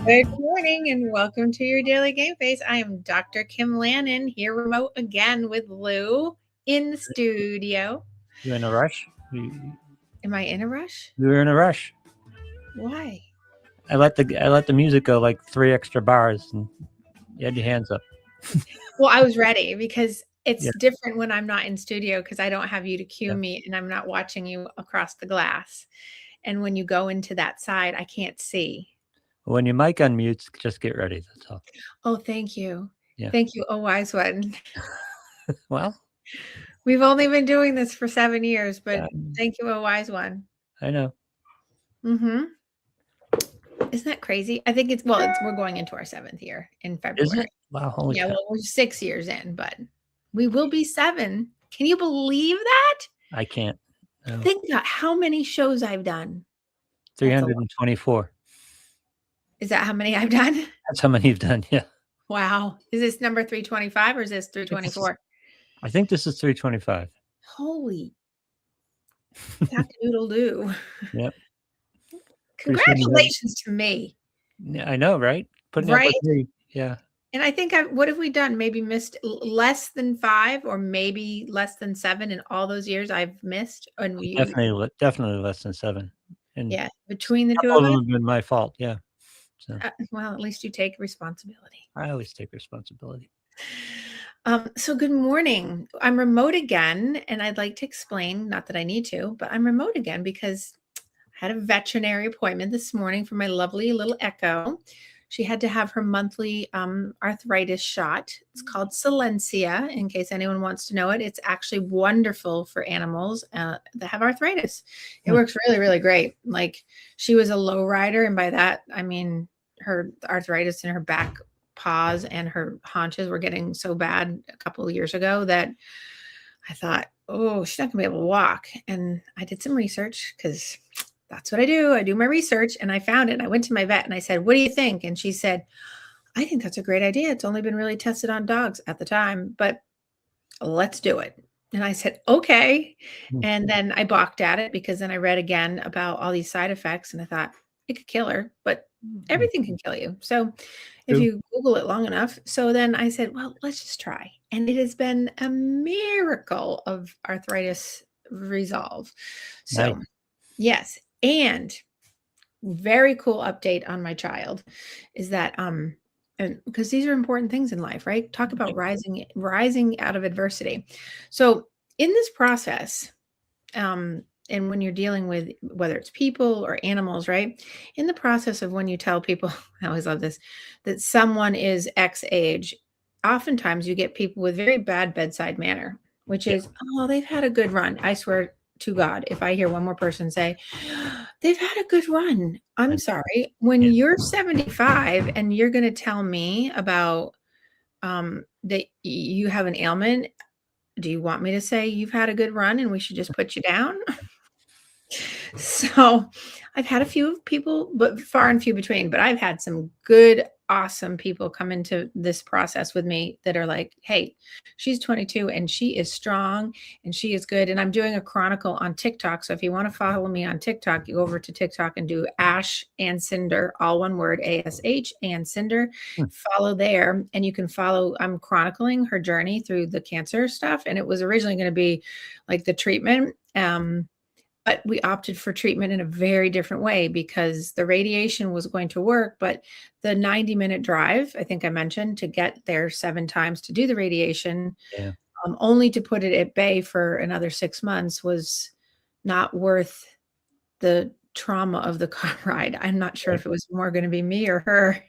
Good morning and welcome to your Daily Game Face. I am Dr. Kim Lannon here remote again with Lou in the studio. You in a rush? Am I in a rush? You were in a rush. Why? I let the music go like 3 extra bars, and you had your hands up. Well, I was ready because it's Yeah. different when I'm not in studio because I don't have you to cue Yeah. me and I'm not watching you across the glass. And when you go into that side, I can't see. When your mic unmutes, just get ready. That's all. Oh, thank you. Yeah. Thank you, oh wise one. Well, We've only been doing this for 7 years, but yeah, thank you, oh wise one. I know. Mm-hmm. Isn't that crazy? I think we're going into our 7th year in Is it? February. Wow, holy Yeah, cow! well, we're 6 years in, but we will be 7. Can you believe that? I can't. No. Think about how many shows I've done. That's a lot. 324. Is that how many I've done? That's how many you've done. Yeah. Wow. Is this number 325 or is this I think this is. 324? I think this is 325. Holy cock-a-doodle-doo. Yep. Pretty soon you have. Congratulations to me, Yeah, I know, right? Putting up right? with me. Yeah. And I think what have we done? Maybe missed less than 5 or maybe less than 7 in all those years I've missed. And Definitely less than 7. And yeah, between the a 2 couple of of us. them have been my fault. Yeah. So Well, at least you take responsibility. I always take responsibility. So good morning. I'm remote again, and I'd like to explain, not that I need to, but I'm remote again because I had a veterinary appointment this morning for my lovely little Echo. She had to have her monthly arthritis shot. It's called Silencia, in case anyone wants to know it. It's actually wonderful for animals that have arthritis. It works really, really great. Like, she was a low rider, and by that, I mean the arthritis in her back paws and her haunches were getting so bad a couple of years ago that I thought, oh, she's not gonna be able to walk. And I did some research because that's what I do. I do my research and I found it. And I went to my vet and I said, what do you think? And she said, I think that's a great idea. It's only been really tested on dogs at the time, but let's do it. And I said, okay. And then I balked at it because then I read again about all these side effects and I thought it could kill her, but everything can kill you. So if you Google it long enough. So then I said, well, let's just try. And it has been a miracle of arthritis resolve. So Nice. yes. And very cool update on my child is that, and because these are important things in life, right? Talk about rising out of adversity. So in this process, and when you're dealing with whether it's people or animals, right? In the process of when you tell people, I always love this, that someone is X age, oftentimes you get people with very bad bedside manner, which is, oh, they've had a good run. I swear to God, if I hear one more person say, they've had a good run, I'm sorry. When you're 75 and you're going to tell me about that you have an ailment, do you want me to say you've had a good run and we should just put you down? So I've had a few people, but far and few between, but I've had some good, awesome people come into this process with me that are like, hey, she's 22 and she is strong and she is good. And I'm doing a chronicle on TikTok. So if you want to follow me on TikTok, you go over to TikTok and do Ash and Cinder, all one word, ASH and Cinder. Follow there and you can follow, I'm chronicling her journey through the cancer stuff. And it was originally going to be like the treatment. But we opted for treatment in a very different way because the radiation was going to work, but the 90-minute drive, I think I mentioned, to get there 7 times to do the radiation, only to put it at bay for another 6 months was not worth the trauma of the car ride. I'm not sure if it was more going to be me or her.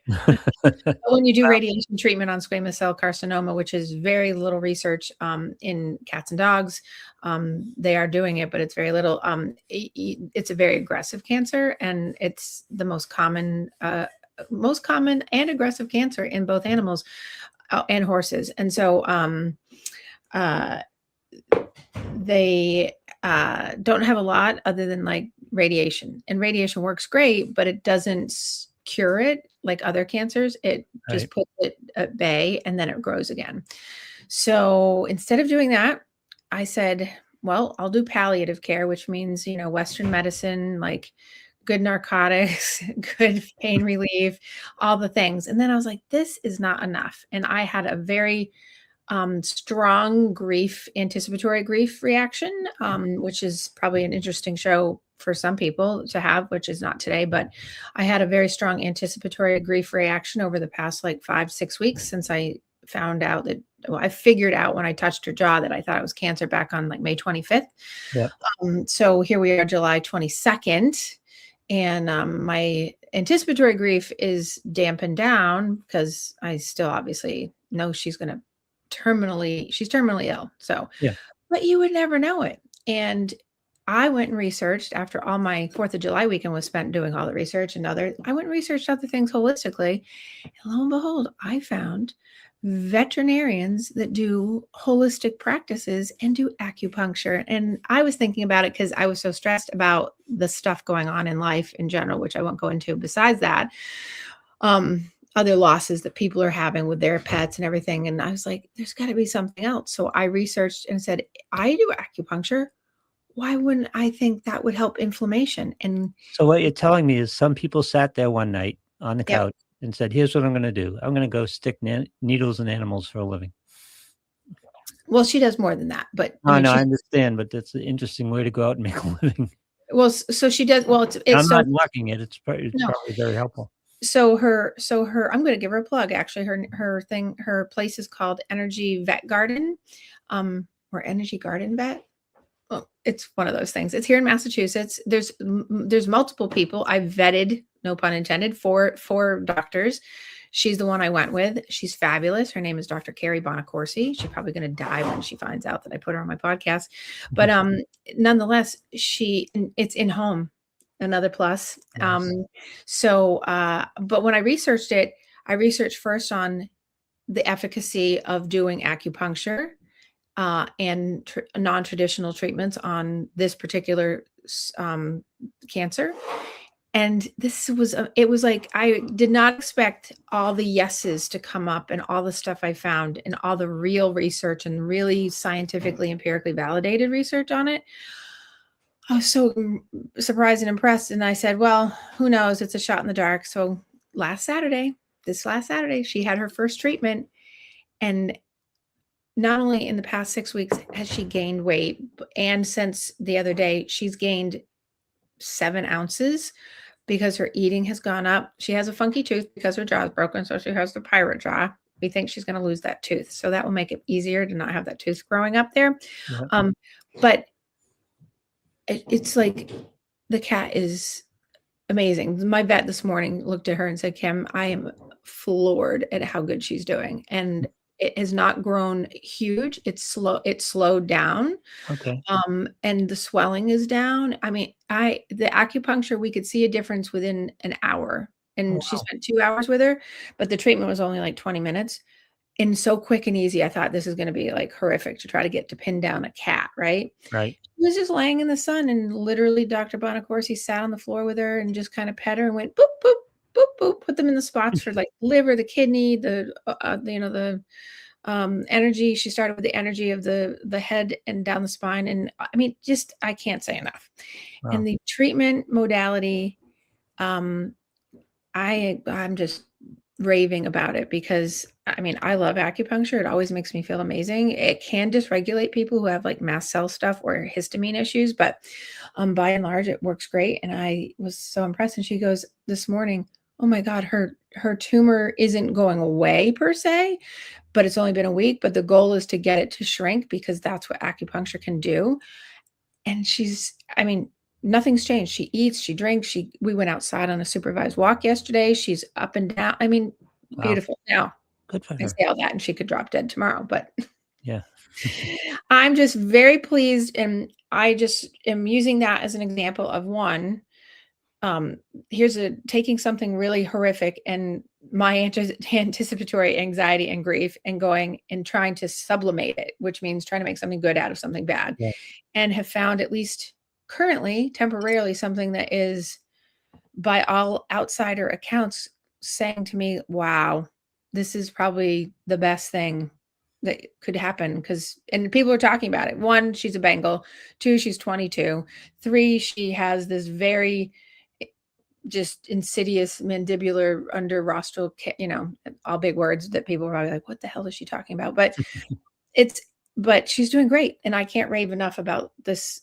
When you do radiation treatment on squamous cell carcinoma, which is very little research in cats and dogs, they are doing it, but it's very little. It's a very aggressive cancer, and it's the most common and aggressive cancer in both animals and horses. And so they don't have a lot other than like radiation, and radiation works great, but it doesn't cure it like other cancers. It just puts it at bay and then it grows again. So instead of doing that, I said, well, I'll do palliative care, which means, Western medicine, like good narcotics, good pain relief, all the things. And then I was like, this is not enough. And I had a very strong grief, anticipatory grief reaction, which is probably an interesting show for some people to have, which is not today. But I had a very strong anticipatory grief reaction over the past like 5-6 weeks since I found out that, well, I figured out when I touched her jaw that I thought it was cancer back on like May 25th. Yeah. So here we are, July 22nd. And my anticipatory grief is dampened down because I still obviously know she's terminally ill. So, Yeah. but you would never know it. And I went and researched after all my 4th of July weekend was spent doing all the research and I went and researched other things holistically. And lo and behold, I found veterinarians that do holistic practices and do acupuncture. And I was thinking about it because I was so stressed about the stuff going on in life in general, which I won't go into. Besides that, other losses that people are having with their pets and everything. And I was like, there's got to be something else. So I researched and said, I do acupuncture. Why wouldn't I think that would help inflammation? And So what you're telling me is some people sat there one night on the yep. couch and said, here's what I'm going to do. I'm going to go stick needles in animals for a living. Well, she does more than that, but I understand, but that's an interesting way to go out and make a living. Well, so she does. Well, it's I'm so not knocking it. It's probably very helpful. So I'm going to give her a plug. Actually, her place is called Energy Vet Garden, or Energy Garden Vet. Well, it's one of those things. It's here in Massachusetts. There's multiple people I vetted, no pun intended, four doctors. She's the one I went with. She's fabulous. Her name is Dr. Carrie Bonacorsi. She's probably going to die when she finds out that I put her on my podcast. But nonetheless, it's in home. Another plus. Nice. But when I researched it, I researched first on the efficacy of doing acupuncture and non-traditional treatments on this particular cancer. And it was like, I did not expect all the yeses to come up and all the stuff I found and all the real research and really scientifically, empirically validated research on it. I was so surprised and impressed. And I said, well, who knows? It's a shot in the dark. So this last Saturday, she had her first treatment. And not only in the past 6 weeks has she gained weight, and since the other day, she's gained 7 ounces because her eating has gone up. She has a funky tooth because her jaw is broken. So she has the pirate jaw. We think she's going to lose that tooth. So that will make it easier to not have that tooth growing up there. Yeah. But it's like the cat is amazing. My vet this morning looked at her and said, Kim, I am floored at how good she's doing. And it has not grown huge. It's slowed down. Okay. And the swelling is down. I mean, the acupuncture, we could see a difference within an hour. And she spent 2 hours with her, but the treatment was only like 20 minutes. And so quick and easy. I thought this is going to be like horrific to try to pin down a cat, right? Right. She was just laying in the sun, and literally Dr. Bonacorsi sat on the floor with her and just kind of pet her and went boop, boop, boop, boop, put them in the spots for like liver, the kidney, the energy. She started with the energy of the head and down the spine. And I mean, I can't say enough. Wow. And the treatment modality, I'm just raving about it because I mean, I love acupuncture. It always makes me feel amazing. It can dysregulate people who have like mast cell stuff or histamine issues, but by and large, it works great. And I was so impressed. And she goes this morning, oh my God, her tumor isn't going away per se, but it's only been a week. But the goal is to get it to shrink because that's what acupuncture can do. And nothing's changed. She eats, she drinks. We went outside on a supervised walk yesterday. She's up and down. I mean, beautiful. Now, good for her. I say all that and she could drop dead tomorrow, but yeah, I'm just very pleased. And I just am using that as an example of one. Here's taking something really horrific and my anticipatory anxiety and grief and going and trying to sublimate it, which means trying to make something good out of something bad, and have found at least currently, temporarily, something that is, by all outsider accounts, saying to me, wow, this is probably the best thing that could happen. And people are talking about it. 1, she's a Bengal. 2, she's 22. 3, she has this very just insidious mandibular under rostral, all big words that people are probably like, what the hell is she talking about? It's, but she's doing great. And I can't rave enough about this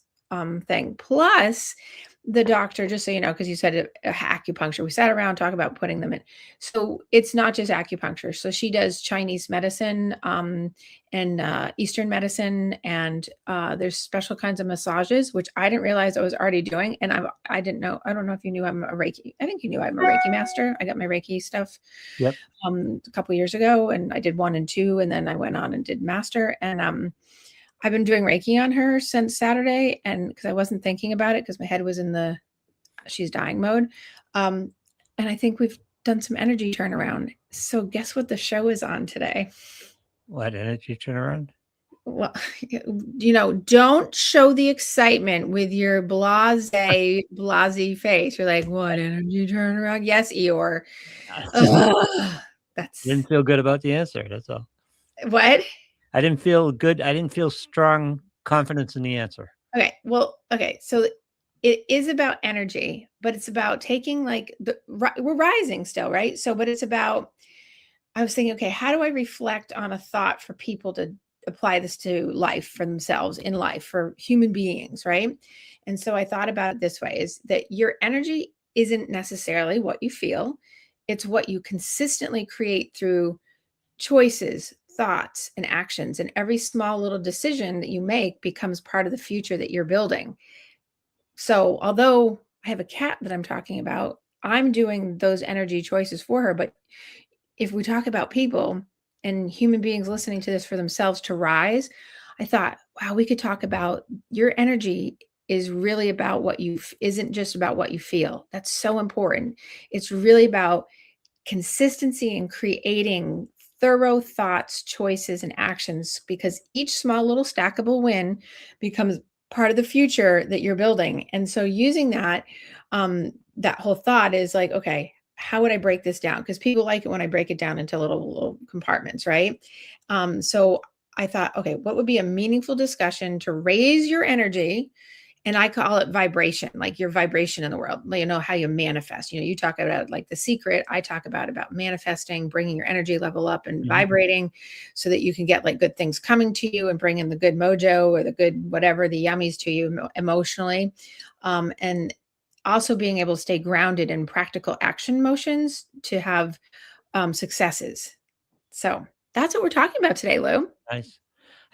thing. Plus, the doctor, just so you know, because you said acupuncture, we sat around talking about putting them in. So it's not just acupuncture. So she does Chinese medicine and Eastern medicine, and there's special kinds of massages, which I didn't realize I was already doing. And I didn't know. I don't know if you knew I'm a Reiki. I think you knew I'm a Reiki master. I got my Reiki stuff Yep. a couple of years ago, and I did 1 and 2, and then I went on and did master. And I've been doing Reiki on her since Saturday, and because I wasn't thinking about it because my head was in the she's dying mode. And I think we've done some energy turnaround. So guess what the show is on today? What energy turnaround? Well, don't show the excitement with your blasé face. You're like, what energy turnaround? Yes, Eeyore. That's Didn't feel good about the answer. That's all. what? I didn't feel good. I didn't feel strong confidence in the answer. Okay. Well, okay. So it is about energy, but it's about taking we're rising still, right? So, but it's about, I was thinking, okay, how do I reflect on a thought for people to apply this to life for themselves in life for human beings, right? And so I thought about it this way, is that your energy isn't necessarily what you feel. It's what you consistently create through choices, thoughts, and actions. And every small little decision that you make becomes part of the future that you're building. So, although I have a cat that I'm talking about, I'm doing those energy choices for her. But if we talk about people and human beings listening to this for themselves to rise, I thought, wow, we could talk about your energy is really about isn't just about what you feel. That's so important. It's really about consistency in creating thorough thoughts, choices, and actions, because each small little stackable win becomes part of the future that you're building. And so using that whole thought is like, okay, how would I break this down? Because people like it when I break it down into little compartments, right? So I thought, okay, what would be a meaningful discussion to raise your energy? And I call it vibration, like your vibration in the world. How you manifest. You talk about like The Secret. I talk about manifesting, bringing your energy level up and vibrating so that you can get like good things coming to you and bring in the good mojo or the good whatever, the yummies to you emotionally. And also being able to stay grounded in practical action motions to have successes. So that's what we're talking about today, Lou. Nice.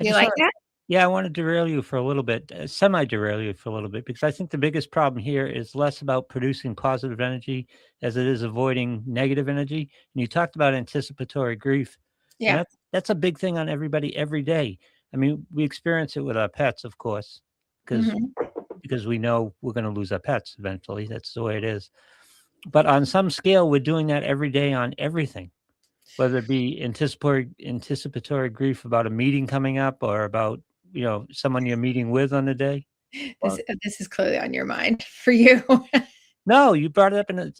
I You just like want that? Yeah, I want to derail you for a little bit, semi-derail you for a little bit, because I think the biggest problem here is less about producing positive energy as it is avoiding negative energy. And you talked about anticipatory grief, and Yeah. that's a big thing on everybody every day. I mean, we experience it with our pets, of course, because Hmm. because we know we're going to lose our pets eventually. That's the way it is. But on some scale, we're doing that every day on everything, whether it be anticipatory grief about a meeting coming up or about someone you're meeting with on the day. This Well, this is clearly on your mind for you. no, you brought it up and it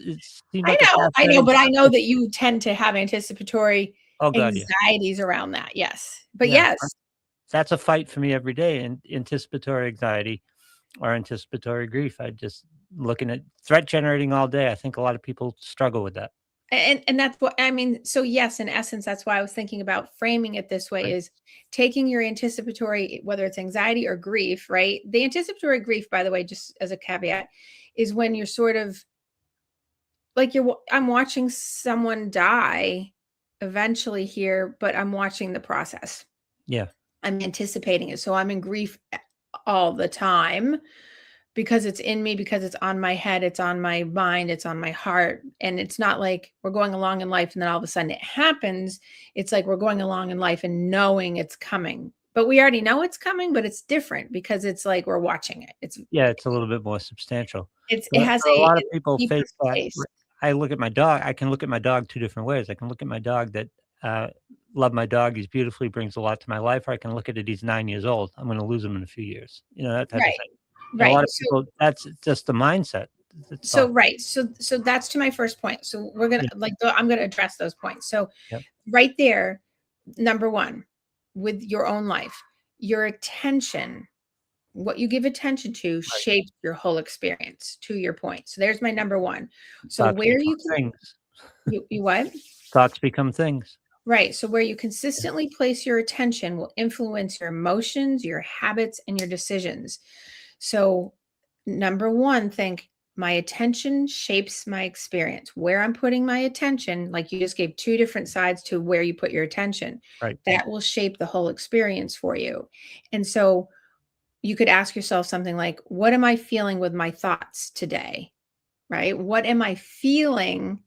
seemed like a I know, fascinating but I know topic. that you tend to have anticipatory Oh god, yeah. anxieties around that. Yes. But Yeah, yes. that's a fight for me every day, and anticipatory anxiety or anticipatory grief. I just looking at threat generating all day. I think a lot of people struggle with that. And that's what I mean. So yes, in essence, that's why I was thinking about framing it this way, Right. is taking your anticipatory, whether it's anxiety or grief, right? The anticipatory grief, by the way, just as a caveat, is when you're sort of like I'm watching someone die eventually here, but I'm watching the process. Yeah. I'm anticipating it. So I'm in grief all the time because it's in me, because it's on my head, it's on my mind, it's on my heart. And it's not like we're going along in life and then all of a sudden it happens. It's like we're going along in life and knowing it's coming. But we already know it's coming, but it's different because it's like we're watching it. Yeah, it's a little bit more substantial. It has A lot of it's people deeper face that. space. I look at my dog. I can look at my dog two different ways. I can look at my dog that love my dog. He's beautifully brings a lot to my life. Or I can look at it. He's 9 years old. I'm going to lose him in a few years. That type of Right. thing. And a Right. lot of people, that's just the mindset. That's all. Right. So that's to my first point. So we're gonna Yeah. I'm gonna address those points. So Yep. right there, number one, with your own life, your attention What you give attention to Right. shapes your whole experience, to your point. So there's my number one. So Thoughts where become you can, things. you what? Thoughts become things. Right. So where you consistently place your attention will influence your emotions, your habits, and your decisions. So, number one, think my attention shapes my experience. Where I'm putting my attention, like you just gave two different sides to where you put your attention, Right. that will shape the whole experience for you. And so, you could ask yourself something like, what am I feeling with my thoughts today? Right? What am I feeling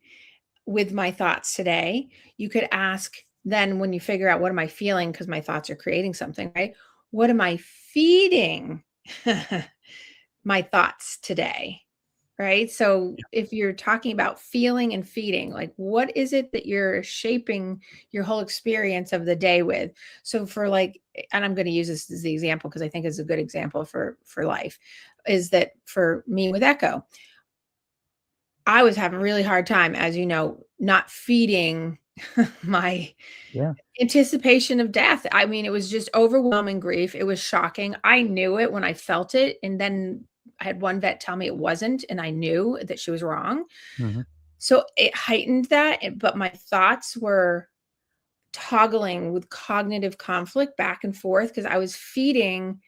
with my thoughts today? You could ask then when you figure out what am I feeling because my thoughts are creating something, right? What am I feeding my thoughts today? Right? So Yeah. if you're talking about feeling and feeding, like what is it that you're shaping your whole experience of the day with? So for like, and I'm going to use this as the example because I think it's a good example for life, is that for me with Echo, I was having a really hard time, as you know, not feeding my Yeah. anticipation of death. I mean, it was just overwhelming grief. It was shocking. I knew it when I felt it. And then I had one vet tell me it wasn't, and I knew that she was wrong. Hmm. So it heightened that. But my thoughts were toggling with cognitive conflict back and forth because I was feeding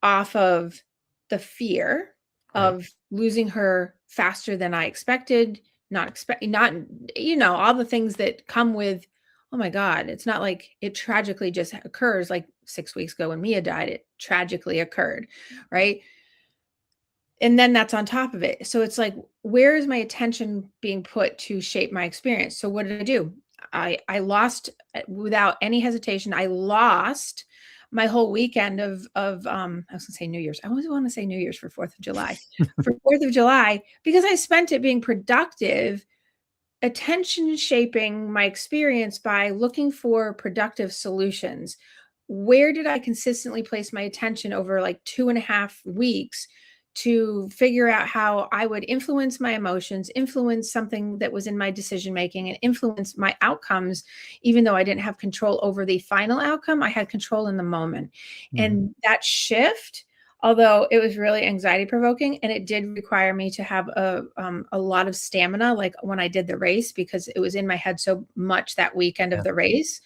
off of the fear Right. of losing her faster than I expected, not, all the things that come with, oh my God, it's not like it tragically just occurs like 6 weeks ago when Mia died, it tragically occurred, right? And then that's on top of it. So it's like, where is my attention being put to shape my experience? So what did I do? I lost without any hesitation. I lost my whole weekend of I was gonna say New Year's. I always want to say New Year's for 4th of July. For 4th of July, because I spent it being productive, attention shaping my experience by looking for productive solutions. Where did I consistently place my attention over like 2.5 weeks to figure out how I would influence my emotions, influence something that was in my decision making, and influence my outcomes? Even though I didn't have control over the final outcome, I had control in the moment. Hmm. And that shift, although it was really anxiety provoking, and it did require me to have a lot of stamina, like when I did the race, because it was in my head so much that weekend of Yeah. the race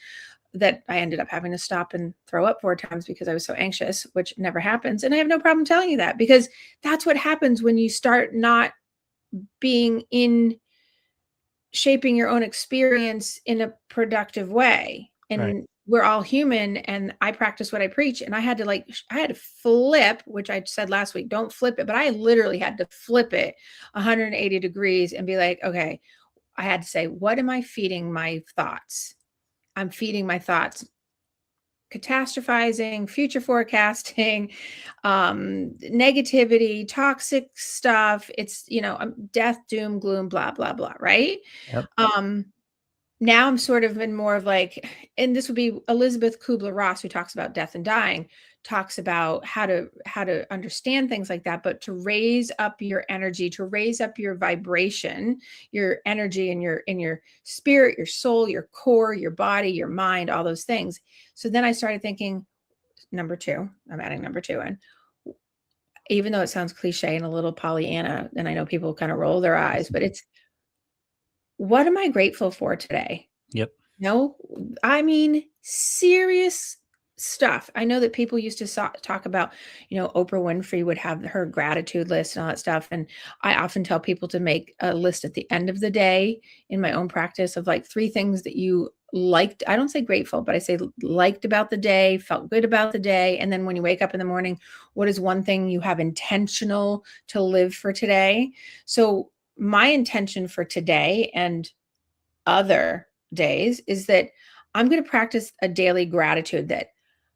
that I ended up having to stop and throw up 4 times because I was so anxious, which never happens. And I have no problem telling you that, because that's what happens when you start not being in shaping your own experience in a productive way. Right. And we're all human, and I practice what I preach. And I had to flip, which I said last week, don't flip it, but I literally had to flip it 180 degrees and be like, okay, I had to say, what am I feeding my thoughts? I'm feeding my thoughts catastrophizing, future forecasting, negativity, toxic stuff. It's, death, doom, gloom, blah, blah, blah, right? Yep. Um, Now I'm sort of in more of like, and this would be Elizabeth Kubler-Ross, who talks about death and dying, talks about how to understand things like that, but to raise up your energy, to raise up your vibration, your energy in your spirit, your soul, your core, your body, your mind, all those things. So then I started thinking, number two, I'm adding number two in, even though it sounds cliche and a little Pollyanna, and I know people kind of roll their eyes, but it's, what am I grateful for today? Yep. No, I mean, serious stuff. I know that people used to talk about, Oprah Winfrey would have her gratitude list and all that stuff. And I often tell people to make a list at the end of the day in my own practice of like 3 things that you liked. I don't say grateful, but I say liked about the day, felt good about the day. And then when you wake up in the morning, what is one thing you have intentional to live for today? So my intention for today and other days is that I'm going to practice a daily gratitude that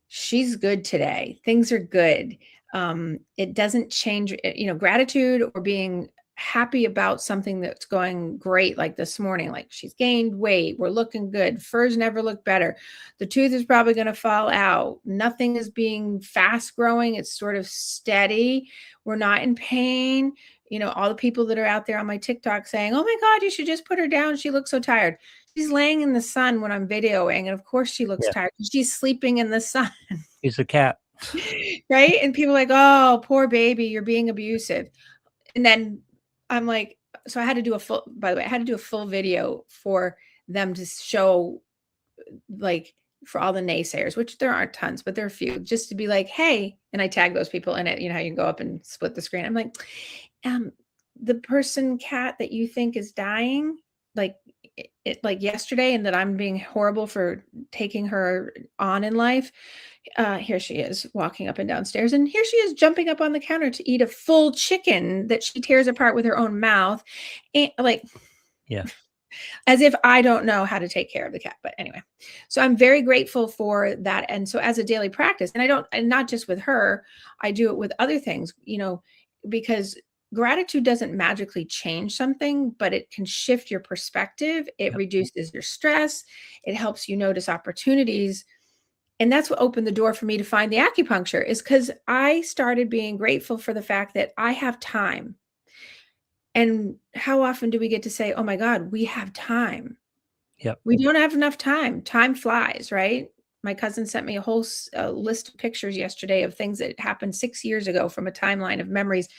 she's good today. Things are good. It doesn't change, gratitude or being happy about something that's going great, like this morning, like she's gained weight. We're looking good. Furs never look better. The tooth is probably going to fall out. Nothing is being fast growing. It's sort of steady. We're not in pain. All the people that are out there on my TikTok saying, oh my God, you should just put her down. She looks so tired. She's laying in the sun when I'm videoing. And of course she looks Yeah. tired. She's sleeping in the sun. He's a cat. Right? And people are like, oh, poor baby, you're being abusive. And then I'm like, so I had to do a full, by the way, I had to do a full video for them to show, like, for all the naysayers, which there aren't tons, but there are a few, just to be like, hey, and I tag those people in it. You know how you can go up and split the screen. I'm like, um, the person cat that you think is dying, like like yesterday, and that I'm being horrible for taking her on in life. Here she is walking up and downstairs, and here she is jumping up on the counter to eat a full chicken that she tears apart with her own mouth. And like, Yeah. as if I don't know how to take care of the cat. But anyway, so I'm very grateful for that. And so as a daily practice, and I don't, and not just with her, I do it with other things, you know, because gratitude doesn't magically change something, but it can shift your perspective. It Yep. reduces your stress. It helps you notice opportunities. And that's what opened the door for me to find the acupuncture, is because I started being grateful for the fact that I have time. And how often do we get to say, oh my God, we have time? Yep. We don't have enough time. Time flies, right? My cousin sent me a whole list of pictures yesterday of things that happened 6 years ago from a timeline of memories.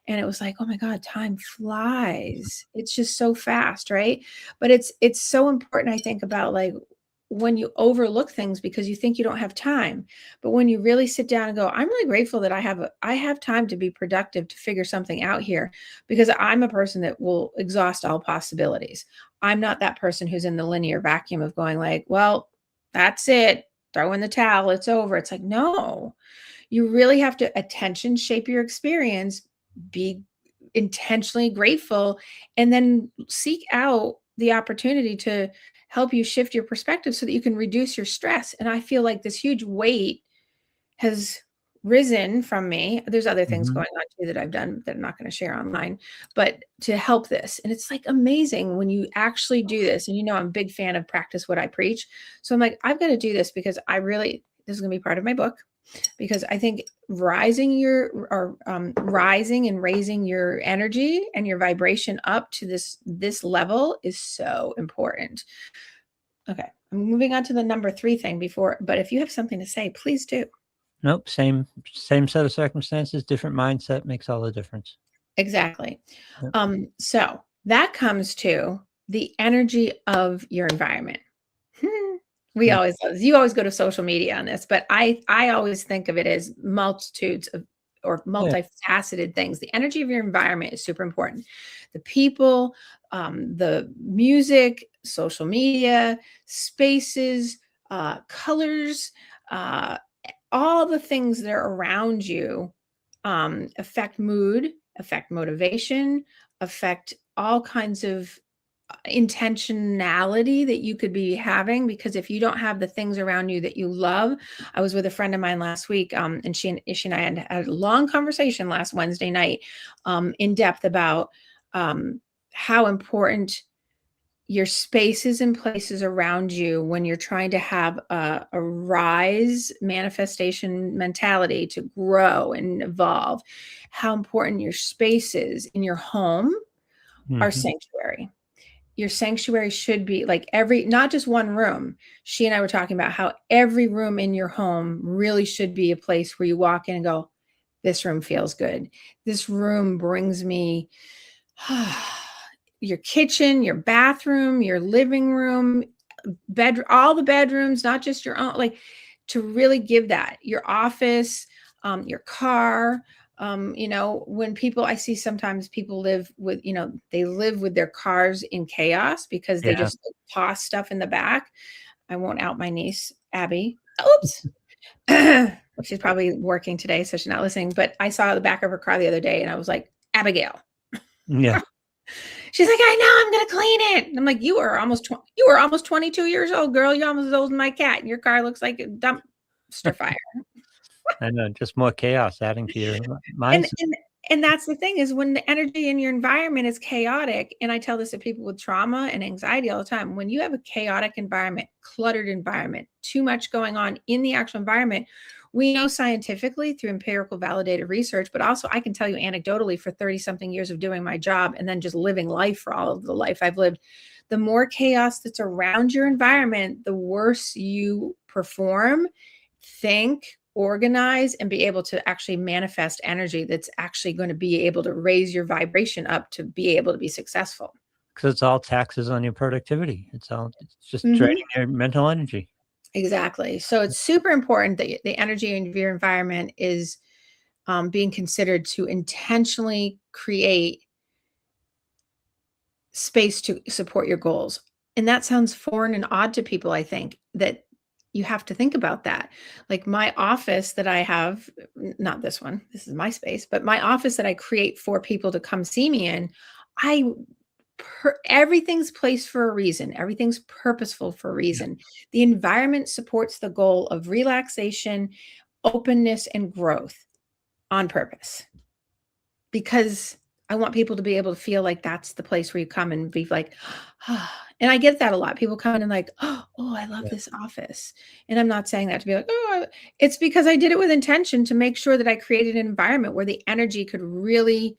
And it was like, oh my God, time flies. It's just so fast, right? But it's so important, I think, about like when you overlook things because you think you don't have time. But when you really sit down and go, I'm really grateful that I have time to be productive, to figure something out here, because I'm a person that will exhaust all possibilities. I'm not that person who's in the linear vacuum of going like, well, that's it. Throw in the towel. It's over. It's like, no, you really have to attention shape your experience, be intentionally grateful, and then seek out the opportunity to help you shift your perspective so that you can reduce your stress. And I feel like this huge weight has risen from me. There's other things Mhm. going on too that I've done that I'm not going to share online, but to help this. And it's like amazing when you actually do this. And you know, I'm a big fan of practice what I preach. So I'm like, I've got to do this because this is going to be part of my book, because I think rising and raising your energy and your vibration up to this level is so important. Okay, I'm moving on to the number 3 thing before, but if you have something to say, please do. Nope. Same set of circumstances, different mindset makes all the difference. Exactly. Yep. So that comes to the energy of your environment. We Yep. always, you always go to social media on this, but I always think of it as multitudes of, or Yeah. multifaceted things. The energy of your environment is super important. The people, the music, social media, spaces, colors, uh, all the things that are around you affect mood, affect motivation, affect all kinds of intentionality that you could be having. Because if you don't have the things around you that you love, I was with a friend of mine last week, and she and I had a long conversation last Wednesday night, in depth about how important your spaces and places around you when you're trying to have a rise manifestation mentality to grow and evolve, how important your spaces in your home are Mhm. sanctuary. Your sanctuary should be like not just one room. She and I were talking about how every room in your home really should be a place where you walk in and go, this room feels good. This room brings me your kitchen, your bathroom, your living room, all the bedrooms, not just your own, like, to really give that, your office, your car. You know, when I see sometimes people live with, they live with their cars in chaos because they Yeah. just toss stuff in the back. I won't out my niece, Abby. Oops. She's probably working today, so she's not listening. But I saw the back of her car the other day and I was like, Abigail. Yeah. She's like, I know, I'm gonna clean it. And I'm like, you were almost 22 years old, girl. You're almost as old as my cat, and your car looks like a dumpster fire. I know, just more chaos adding to your And mindset. and and that's the thing, is when the energy in your environment is chaotic, and I tell this to people with trauma and anxiety all the time, when you have a chaotic environment, cluttered environment, too much going on in the actual environment, we know scientifically through empirical validated research, but also I can tell you anecdotally for 30 something years of doing my job and then just living life for all of the life I've lived, the more chaos that's around your environment, the worse you perform, think, organize and be able to actually manifest energy that's actually going to be able to raise your vibration up to be able to be successful. Because it's all taxes on your productivity. It's just Mm-hmm. draining your mental energy. Exactly. So it's super important that the energy in your environment is being considered to intentionally create space to support your goals. And that sounds foreign and odd to people, I think, that you have to think about that. Like my office that I have, not this one, this is my space, but my office that I create for people to come see me in, I everything's placed for a reason. Everything's purposeful for a Yeah. reason. The environment supports the goal of relaxation, openness, and growth on purpose. Because I want people to be able to feel like that's the place where you come and be like, and I get that a lot. People come in and like, oh, I love Yeah. this office. And I'm not saying that to be like, it's because I did it with intention to make sure that I created an environment where the energy could really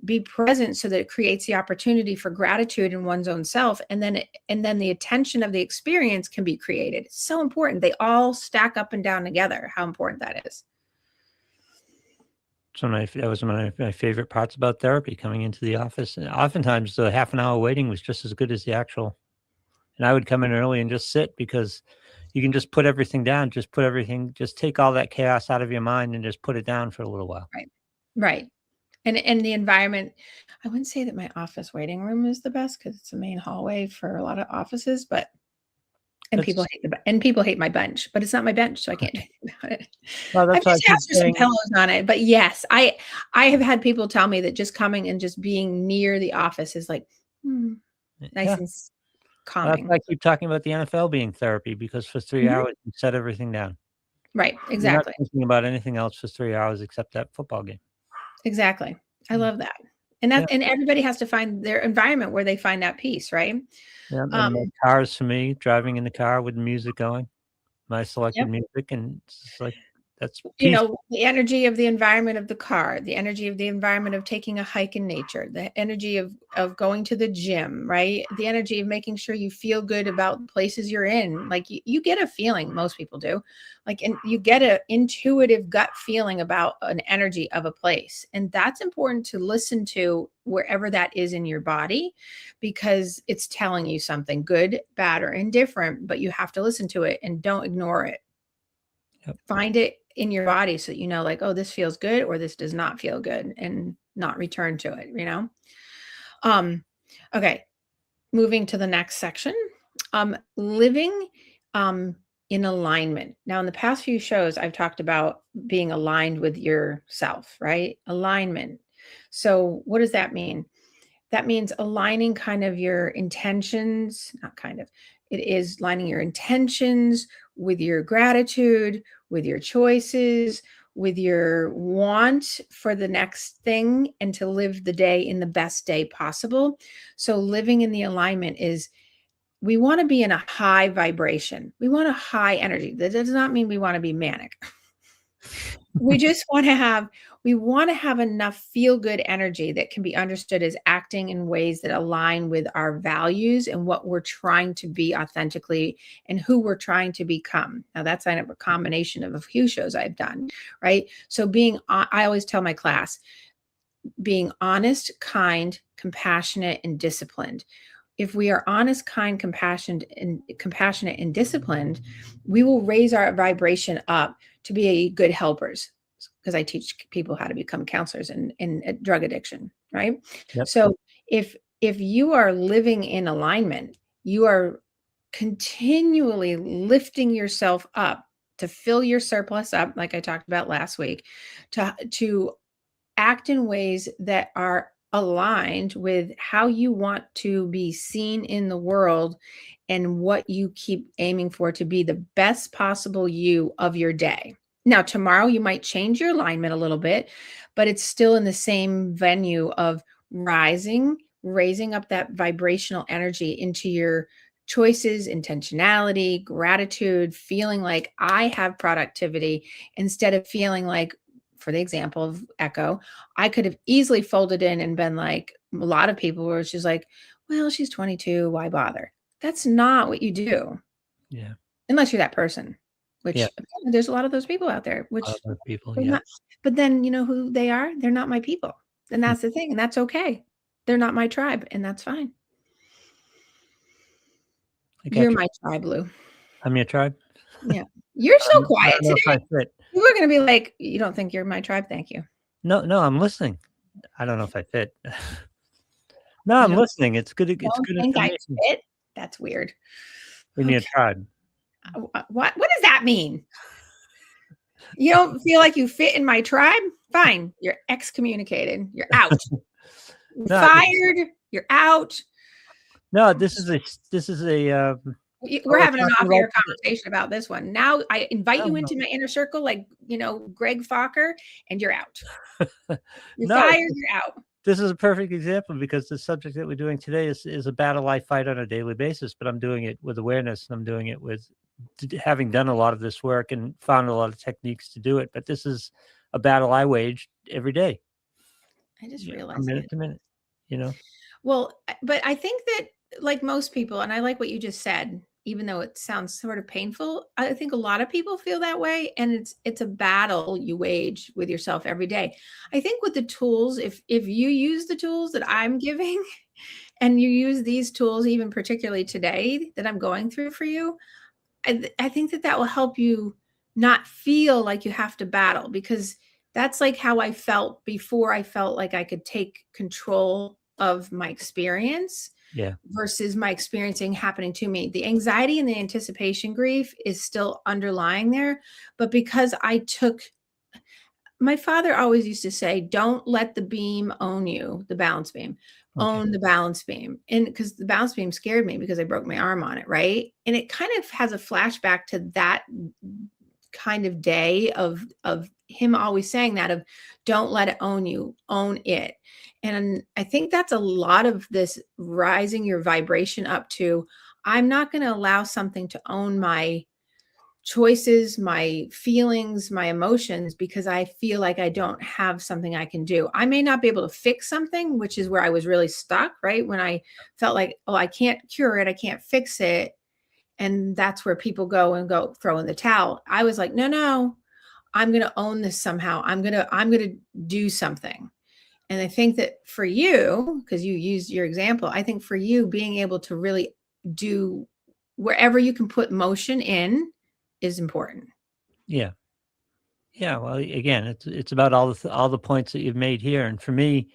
be present so that it creates the opportunity for gratitude in one's own self. And then the attention of the experience can be created. It's so important. They all stack up and down together, how important that is. So that was one of my favorite parts about therapy, coming into the office. And oftentimes the half an hour waiting was just as good as the actual. And I would come in early and just sit, because you can just put everything down, just take all that chaos out of your mind and just put it down for a little while. Right. Right. And the environment, I wouldn't say that my office waiting room is the best because it's a main hallway for a lot of offices, but That's people hate my bench, but it's not my bench, so I can't do anything about it. well, I've that's why I just keep asked for some saying. pillows on it, but yes, I have had people tell me that just coming and just being near the office is like, nice Yeah. and Well, that's why calming. I keep talking about the NFL being therapy, because for 3 Mhm. hours you set everything down. Right, You're not exactly, thinking about anything else for 3 hours except that football game. exactly. I Mm. love that. And Yeah, everybody has to find their environment where they find that peace, right? yeah, Um, and the cars, for me, driving in the car with the music going, my selected yep. music, and it's just like, that's You peace. know, the energy of the environment of the car, the energy of the environment of taking a hike in nature, the energy of going to the gym, right? The energy of making sure you feel good about the places you're in. Like you get a feeling, most people do, like, and you get an intuitive gut feeling about an energy of a place. And that's important to listen to wherever that is in your body, because it's telling you something good, bad, or indifferent, but you have to listen to it and don't ignore it. Yep. Find it in your body so that you know, like, oh, this feels good or this does not feel good, and not return to it, you know? Um, okay, moving to the next section. Living in alignment. Now, in the past few shows, I've talked about being aligned with yourself, right? Alignment. So, what does that mean? That means aligning kind of your intentions, not kind of, it is lining your intentions with your gratitude, with your choices, with your want for the next thing, and to live the day in the best day possible. So, living in the alignment is, we want to be in a high vibration. We want a high energy. That does not mean we want to be manic. We just want to have enough feel good energy that can be understood as acting in ways that align with our values and what we're trying to be authentically and who we're trying to become. Now that's kind of a combination of a few shows I've done, right? So I always tell my class, being honest, kind, compassionate, and disciplined. If we are honest, kind, compassionate and disciplined, we will raise our vibration up to be good helpers, because I teach people how to become counselors in drug addiction, right? Yep. So if you are living in alignment, you are continually lifting yourself up to fill your surplus up, like I talked about last week, to act in ways that are aligned with how you want to be seen in the world and what you keep aiming for to be the best possible you of your day. Now, tomorrow you might change your alignment a little bit, but it's still in the same venue of raising up that vibrational energy into your choices, intentionality, gratitude, feeling like I have productivity, instead of feeling like, for the example of Echo, I could have easily folded in and been like a lot of people, where she's like, well, she's 22, why bother? That's not what you do Yeah. unless you're that person. Yeah. which apparently there's a lot of those people out there, which Other people. they're Yeah. not. But then you know who they are? They're not my people. And Hmm. that's the thing. And that's okay. They're not my tribe. And that's fine. I You're got you. my tribe, Lou. I'm your tribe. Yeah. You're so I quiet don't know if I today. fit. People are going to be like, you don't think you're my tribe? Thank you. No, no, I'm listening. I don't know if I fit. No, You I'm listening. It's don't good think I information fit? That's weird. in your Okay. tribe. What does that mean? You don't feel like you fit in my tribe? Fine. You're excommunicated. You're out. You're No, fired. You're out. no, this is a, We're what we're having an talking about off-air conversation about this one. Now I invite no, you no. into my inner circle, like Greg Fokker, and you're out. You're No, fired. You're out. this is a perfect example because the subject that we're doing today is a battle I fight on a daily basis, but I'm doing it with awareness, and I'm doing it with having done a lot of this work and found a lot of techniques to do it. But this is a battle I wage every day, I just from realized minute it. to minute. You know, Well, but I think that like most people, and I like what you just said, even though it sounds sort of painful, I think a lot of people feel that way. And it's a battle you wage with yourself every day. I think with the tools, if you use the tools that I'm giving and you use these tools, even particularly today that I'm going through for you, I think that that will help you not feel like you have to battle because that's like how I felt before I felt like I could take control of my experience yeah, versus my experiencing happening to me. The anxiety and the anticipation grief is still underlying there. But because I took, my father always used to say, don't let the beam own you, the balance beam. okay, Own the balance beam. And because the balance beam scared me because I broke my arm on it, right? And it kind of has a flashback to that kind of day of him always saying that of don't let it own you, own it. And I think that's a lot of this rising your vibration up to I'm not going to allow something to own my choices, my feelings, my emotions, because I feel like I don't have something I can do. I may not be able to fix something, which is where I was really stuck, right? When I felt like, oh, I can't cure it, I can't fix it. And that's where people go throw in the towel. I was like, no, no, I'm going to own this somehow. I'm going to do something. And I think that for you, because you used your example, I think for you being able to really do wherever you can put motion in is important. yeah. Yeah, well, again, it's about all the points that you've made here, and for me,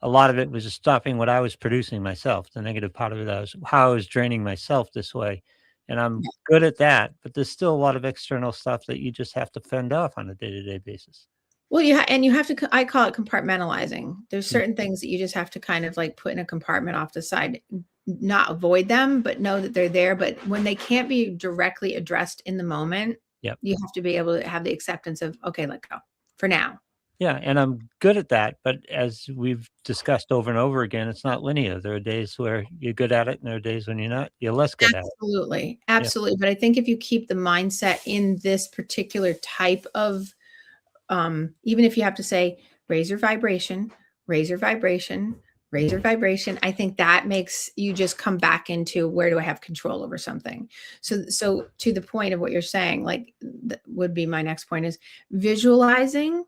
a lot of it was just stopping what I was producing myself. The negative part of it was how I was draining myself this way, and I'm good at that. But there's still a lot of external stuff that you just have to fend off on a day to day basis. Well, and you have to, I call it compartmentalizing. There's certain things that you just have to kind of like put in a compartment off the side, not avoid them, but know that they're there. But when they can't be directly addressed in the moment, Yep. you have to be able to have the acceptance of, okay, let go for now. Yeah, and I'm good at that. But as we've discussed over and over again, it's not linear. There are days where you're good at it, and there are days when you're not. You're less good at it. Absolutely. Yeah. Absolutely. But I think if you keep the mindset in this particular type of, even if you have to say, raise your vibration, raise your vibration, raise your vibration, I think that makes you just come back into where do I have control over something. So to the point of what you're saying, like would be my next point is visualizing.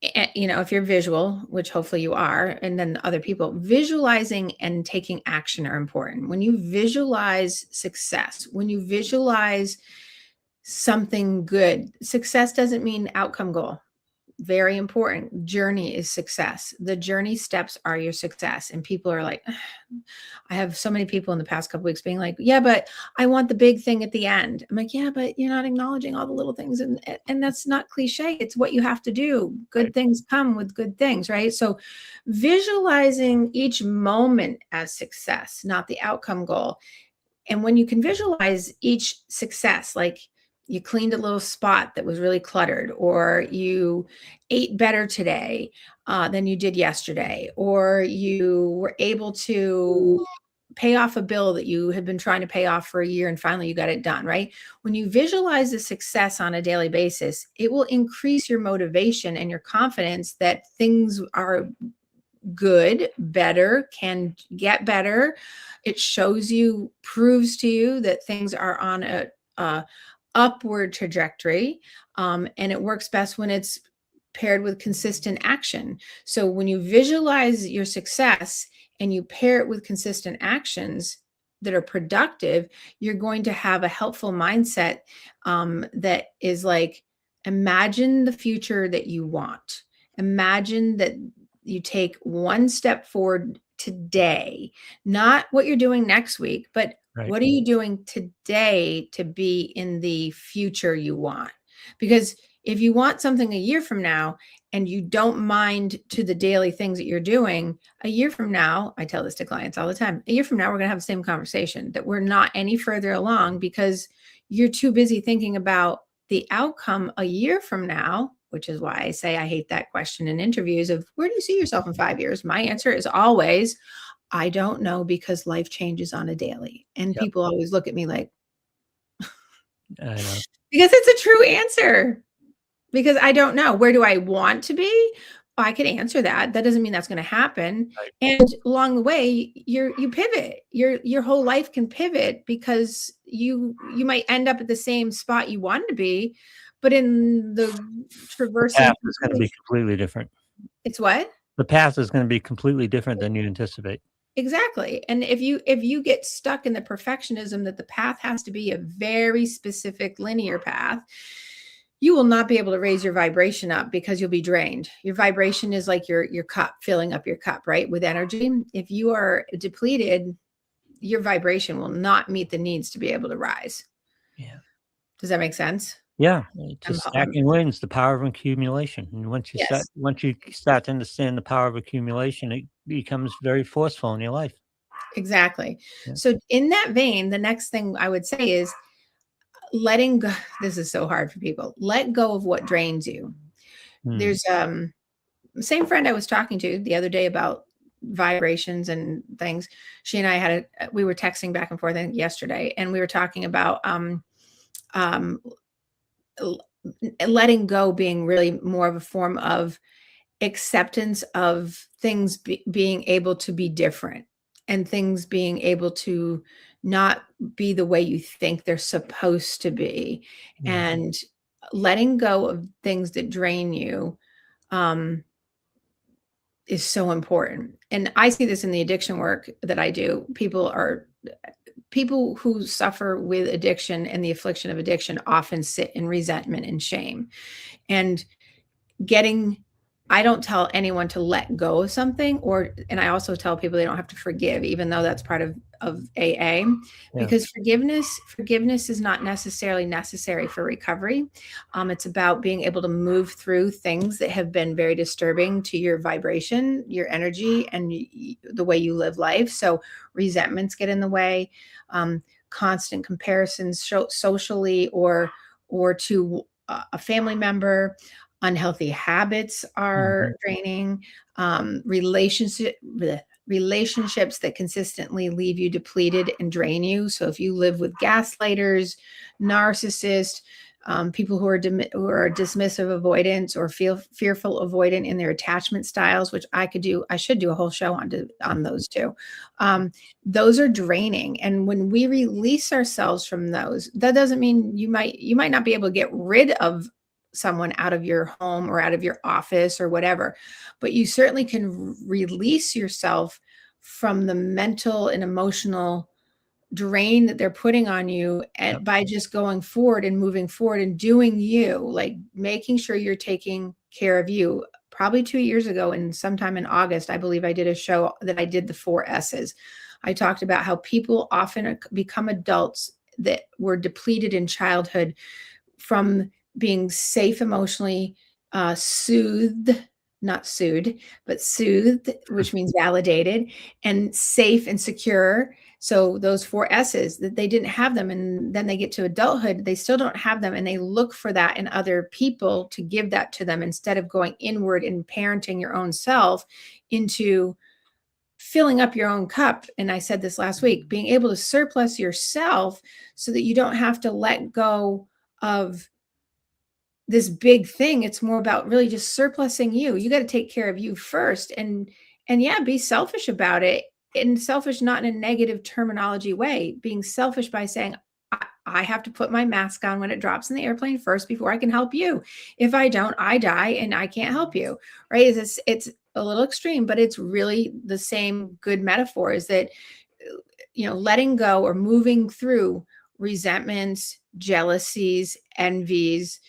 If you're visual, which hopefully you are, and then other people, visualizing and taking action are important. When you visualize success, when you visualize something good, success doesn't mean outcome goal. Very important. Journey is success. The journey steps are your success. And people are like, I have so many people in the past couple weeks being like, yeah, but I want the big thing at the end. I'm like, yeah, but you're not acknowledging all the little things. And that's not cliche. It's what you have to do. Good Right. things come with good things, right? So visualizing each moment as success, not the outcome goal. And when you can visualize each success, like you cleaned a little spot that was really cluttered, or you ate better today than you did yesterday, or you were able to pay off a bill that you had been trying to pay off for a year and finally you got it done, right? When you visualize the success on a daily basis, it will increase your motivation and your confidence that things are good, better, can get better. It shows you, proves to you that things are on a upward trajectory. And it works best when it's paired with consistent action. So when you visualize your success and you pair it with consistent actions that are productive, you're going to have a helpful mindset that is like, imagine the future that you want. Imagine that you take one step forward today, not what you're doing next week, but Right. what are you doing today to be in the future you want? Because if you want something a year from now and you don't mind to the daily things that you're doing, a year from now, I tell this to clients all the time, a year from now, we're going to have the same conversation that we're not any further along because you're too busy thinking about the outcome a year from now, which is why I say I hate that question in interviews of where do you see yourself in 5 years? My answer is always, I don't know because life changes on a daily. And Yep. people always look at me like, I know. because it's a true answer. Because I don't know. Where do I want to be? I could answer that. That doesn't mean that's going to happen. Right. And along the way, you pivot. Your whole life can pivot because you might end up at the same spot you wanted to be, but in the The traversing, path is going to be completely different. it's what? The path is going to be completely different than you anticipate. Exactly. And if you get stuck in the perfectionism that the path has to be a very specific linear path, you will not be able to raise your vibration up because you'll be drained. Your vibration is like your cup, filling up your cup, right? With energy. If you are depleted, your vibration will not meet the needs to be able to rise. Yeah. Does that make sense? Yeah. I'm, Just stacking wins, the power of accumulation. And once you yes, start to understand the power of accumulation, it becomes very forceful in your life. exactly. Yeah. So in that vein, the next thing I would say is letting go. This is so hard for people. Let go of what drains you. Hmm. There's same friend I was talking to the other day about vibrations and things. She and I we were texting back and forth, I think yesterday, and we were talking about um, letting go being really more of a form of acceptance of things being able to be different and things being able to not be the way you think they're supposed to be, Yeah. and letting go of things that drain you um, is so important. And I see this in the addiction work that I do. People who suffer with addiction and the affliction of addiction often sit in resentment and shame. And getting I don't tell anyone to let go of something, and I also tell people they don't have to forgive, even though that's part of AA, Yeah. because forgiveness is not necessarily necessary for recovery. It's about being able to move through things that have been very disturbing to your vibration, your energy, and the way you live life. So resentments get in the way, constant comparisons socially or to a family member. Unhealthy habits are Mhm. draining. Relationships that consistently leave you depleted and drain you. So if you live with gaslighters, narcissists, people who are dismissive avoidance or feel fearful avoidant in their attachment styles, which I should do a whole show on those too. Those are draining. And when we release ourselves from those, that doesn't mean you might not be able to get rid of someone out of your home or out of your office or whatever, but you certainly can release yourself from the mental and emotional drain that they're putting on you, Yep. and by just going forward and moving forward and doing you, like making sure you're taking care of you. Probably 2 years ago, and sometime in August, I believe I did a show that I did the 4 S's. I talked about how people often become adults that were depleted in childhood from being safe emotionally, soothed, not sued, but soothed, which means validated, and safe and secure. So those 4 S's, that they didn't have them, and then they get to adulthood, they still don't have them, and they look for that in other people to give that to them instead of going inward and parenting your own self into filling up your own cup. And I said this last week, being able to surplus yourself so that you don't have to let go of this big thing. It's more about really just surplusing you. You got to take care of you first, and yeah, be selfish about it. And selfish not in a negative terminology way, being selfish by saying I have to put my mask on when it drops in the airplane first before I can help you. If I don't, I die and I can't help you. Right? It's a little extreme, but it's really the same good metaphor, is that, letting go or moving through resentments, jealousies, envies,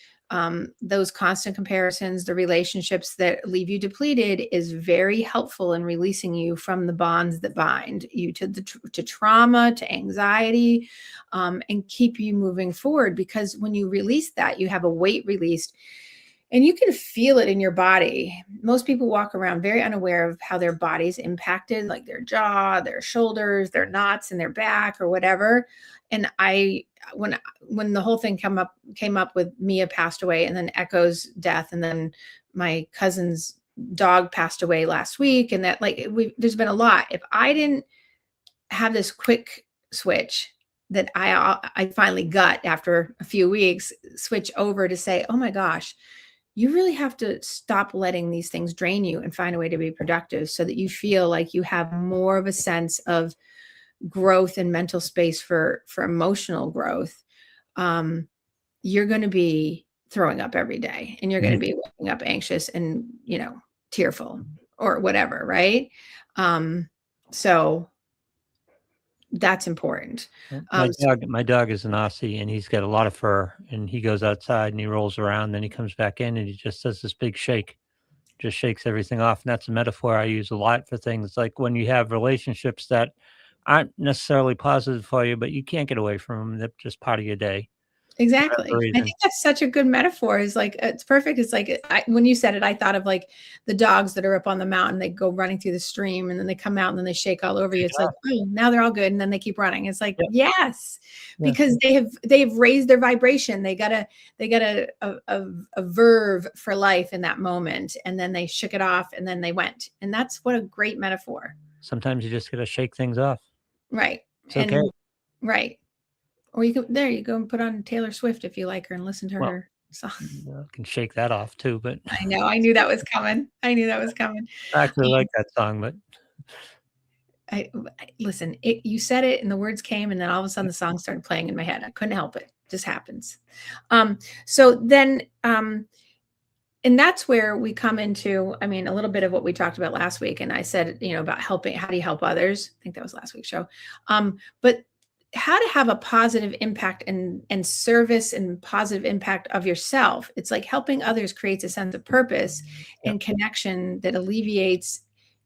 those constant comparisons, the relationships that leave you depleted, is very helpful in releasing you from the bonds that bind you to trauma, to anxiety, and keep you moving forward. Because when you release that, you have a weight released. And you can feel it in your body. Most people walk around very unaware of how their body's impacted, like their jaw, their shoulders, their knots in their back or whatever. And when the whole thing came up with Mia passed away, and then Echo's death, and then my cousin's dog passed away last week, and that, like, there's been a lot. If I didn't have this quick switch that I finally got after a few weeks, switch over to say, oh my gosh, you really have to stop letting these things drain you and find a way to be productive, so that you feel like you have more of a sense of growth and mental space for emotional growth. You're going to be throwing up every day, and you're going to be waking up anxious and, tearful or whatever. Right. So that's important. My dog is an Aussie, and he's got a lot of fur, and he goes outside and he rolls around, then he comes back in and he just does this big shake, just shakes everything off. And that's a metaphor I use a lot for things like when you have relationships that aren't necessarily positive for you, but you can't get away from them. They're just part of your day. Exactly. I think that's such a good metaphor. Is like, it's perfect. It's like, when you said it, I thought of like the dogs that are up on the mountain. They go running through the stream, and then they come out, and then they shake all over you. It's like, oh, now they're all good, and then they keep running. It's like, yes, because they've raised their vibration. They got a verve for life in that moment, and then they shook it off, and then they went. And that's what a great metaphor. Sometimes you just got to shake things off. Right. It's okay. Right. Or you go and put on Taylor Swift if you like her, and listen to her song. I can shake that off too, but I know. I knew that was coming. I actually like that song, but listen, you said it and the words came, and then all of a sudden the song started playing in my head. I couldn't help it. Just happens. So then, and that's where we come into, a little bit of what we talked about last week. And I said, about helping, how do you help others? I think that was last week's show. But how to have a positive impact and service and positive impact of yourself. It's like helping others creates a sense of purpose and connection that alleviates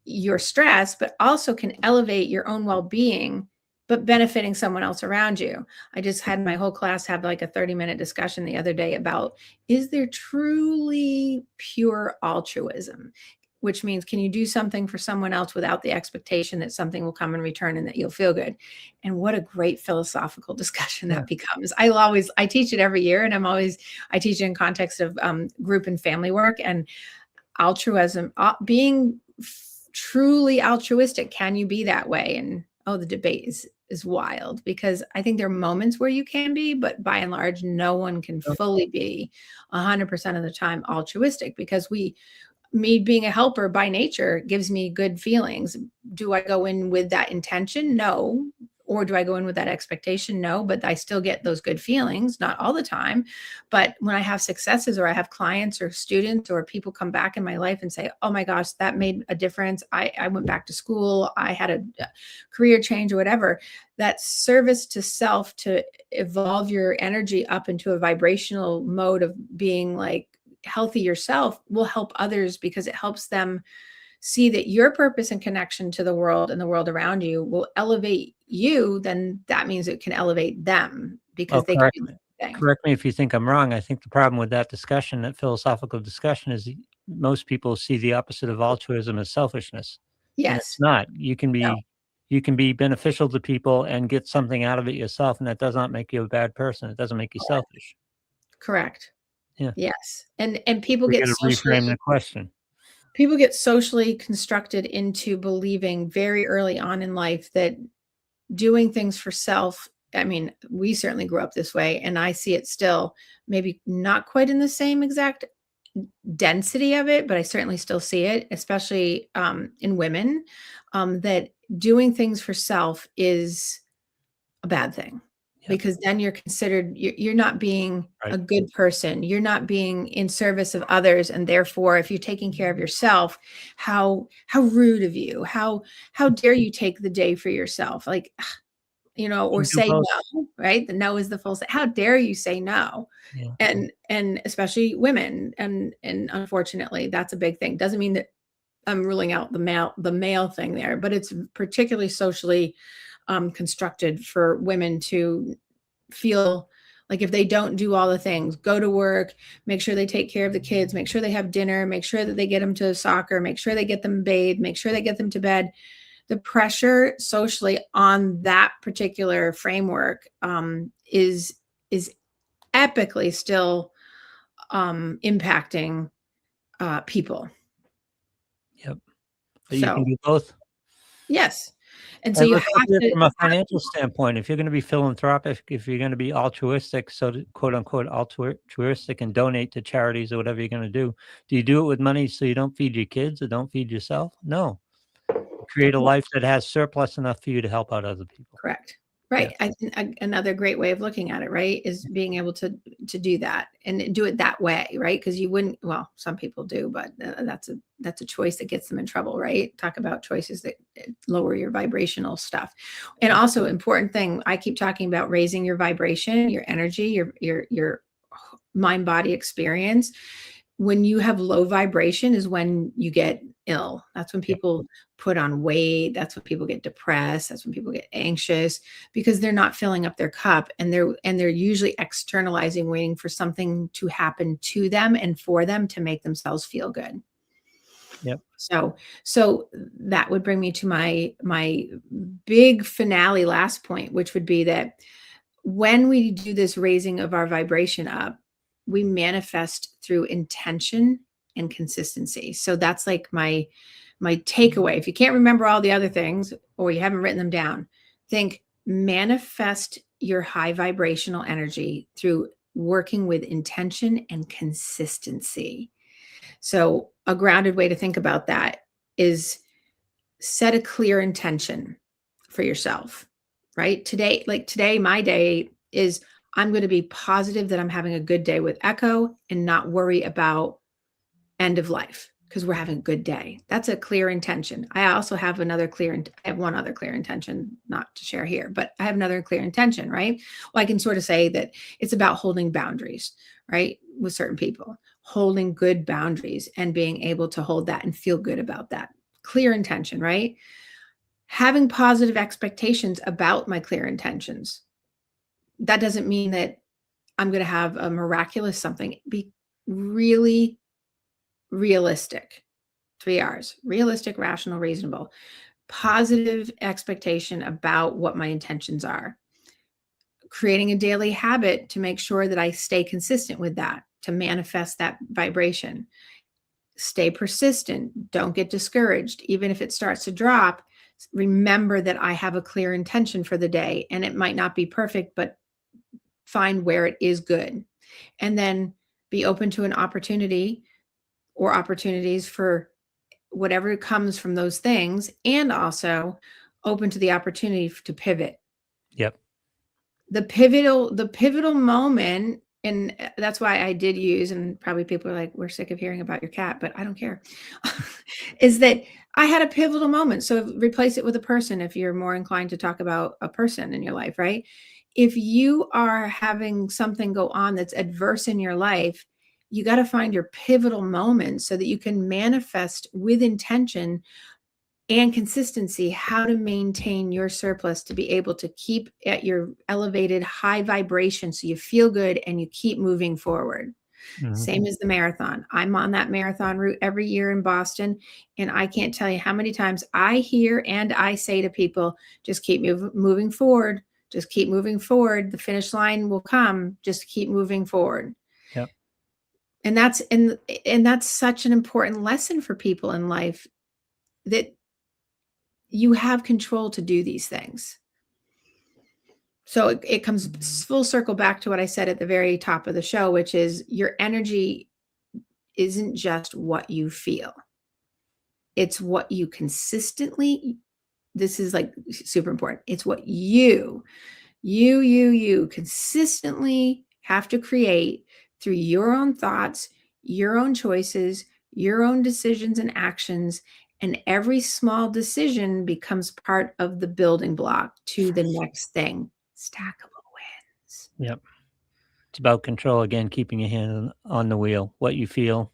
your stress, but also can elevate your own well-being, but benefiting someone else around you. I just had my whole class have like a 30-minute discussion the other day about, is there truly pure altruism? Which means, can you do something for someone else without the expectation that something will come in return and that you'll feel good? And what a great philosophical discussion that becomes. I teach it every year, and I teach it in context of group and family work, and altruism, being truly altruistic. Can you be that way? And the debate is wild, because I think there are moments where you can be, but by and large, no one can fully be 100% of the time altruistic, because me being a helper by nature gives me good feelings. Do I go in with that intention? No. Or do I go in with that expectation? No, but I still get those good feelings, not all the time. But when I have successes, or I have clients or students or people come back in my life and say, oh my gosh, that made a difference. I went back to school. I had a career change or whatever. That service to self, to evolve your energy up into a vibrational mode of being like healthy yourself, will help others, because it helps them see that your purpose and connection to the world and the world around you will elevate you. Then that means it can elevate them, because they can do the thing. Correct me if you think I'm wrong. I think the problem with that discussion, that philosophical discussion, is most people see the opposite of altruism as selfishness. Yes. And it's not. You can be beneficial to people and get something out of it yourself, and that does not make you a bad person. It doesn't make you selfish. Correct. Yeah. Yes. And people We get got to reframe the question. People get socially constructed into believing very early on in life that doing things for self, we certainly grew up this way, and I see it still, maybe not quite in the same exact density of it, but I certainly still see it, especially in women, that doing things for self is a bad thing. because then you're considered, you're not being Right. a good person. You're not being in service of others. And therefore, if you're taking care of yourself, how rude of you, how dare you take the day for yourself? Like, or You do say both. no, right? The no is the full, how dare you say no? Yeah. And especially women. And unfortunately, that's a big thing. Doesn't mean that I'm ruling out the male thing there, but it's particularly socially constructed for women to feel like if they don't do all the things, go to work, make sure they take care of the kids, make sure they have dinner, make sure that they get them to soccer, make sure they get them bathed, make sure they get them to bed. The pressure socially on that particular framework is epically still impacting people. Yep. But you can So do both. yes, and so And you let's look have at it to from a financial standpoint. If you're gonna be philanthropic, if you're gonna be altruistic, so to quote unquote altruistic and donate to charities or whatever you're gonna do you do it with money so you don't feed your kids or don't feed yourself? No. You create a life that has surplus enough for you to help out other people. correct. Yeah. Right. I think another great way of looking at it, right, is being able to do that and do it that way, right? Because you wouldn't. Well, some people do, but that's a choice that gets them in trouble, right? Talk about choices that lower your vibrational stuff, and also important thing. I keep talking about raising your vibration, your energy, your mind body experience. When you have low vibration is when you get ill. That's when Yep. people put on weight. That's when people get depressed. That's when people get anxious because they're not filling up their cup, and they're usually externalizing, waiting for something to happen to them and for them to make themselves feel good. Yep. So that would bring me to my big finale last point, which would be that when we do this raising of our vibration up, we manifest through intention and consistency. So that's like my takeaway. If you can't remember all the other things or you haven't written them down, think manifest your high vibrational energy through working with intention and consistency. So a grounded way to think about that is set a clear intention for yourself, right? Today, my day is I'm going to be positive that I'm having a good day with Echo and not worry about end of life because we're having a good day. That's a clear intention. I also have I have one other clear intention, not to share here, but I have another clear intention, right? Well, I can sort of say that it's about holding boundaries, right? With certain people, holding good boundaries and being able to hold that and feel good about that. Clear intention, right? Having positive expectations about my clear intentions. That doesn't mean that I'm going to have a miraculous something. Be really realistic. 3 R's: realistic, rational, reasonable. Positive expectation about what my intentions are. Creating a daily habit to make sure that I stay consistent with that, to manifest that vibration. Stay persistent. Don't get discouraged. Even if it starts to drop, remember that I have a clear intention for the day, and it might not be perfect, but find where it is good. And then be open to an opportunity or opportunities for whatever comes from those things, and also open to the opportunity to pivot. Yep. The pivotal moment, and that's why I did use, and probably people are like, we're sick of hearing about your cat, but I don't care, is that I had a pivotal moment. So replace it with a person if you're more inclined to talk about a person in your life, right? If you are having something go on that's adverse in your life, you got to find your pivotal moment so that you can manifest with intention and consistency how to maintain your surplus to be able to keep at your elevated high vibration so you feel good and you keep moving forward. Mhm. Same as the marathon. I'm on that marathon route every year in Boston, and I can't tell you how many times I hear and I say to people, just keep moving forward. Just keep moving forward. The finish line will come. Just keep moving forward. Yep. And that's such an important lesson for people in life, that you have control to do these things. So it comes full circle back to what I said at the very top of the show, which is your energy isn't just what you feel. It's what you consistently, this is like super important. It's what you You consistently have to create through your own thoughts, your own choices, your own decisions and actions. And every small decision becomes part of the building block to the next thing. Stackable wins. Yep. It's about control again, keeping your hand on the wheel. What you feel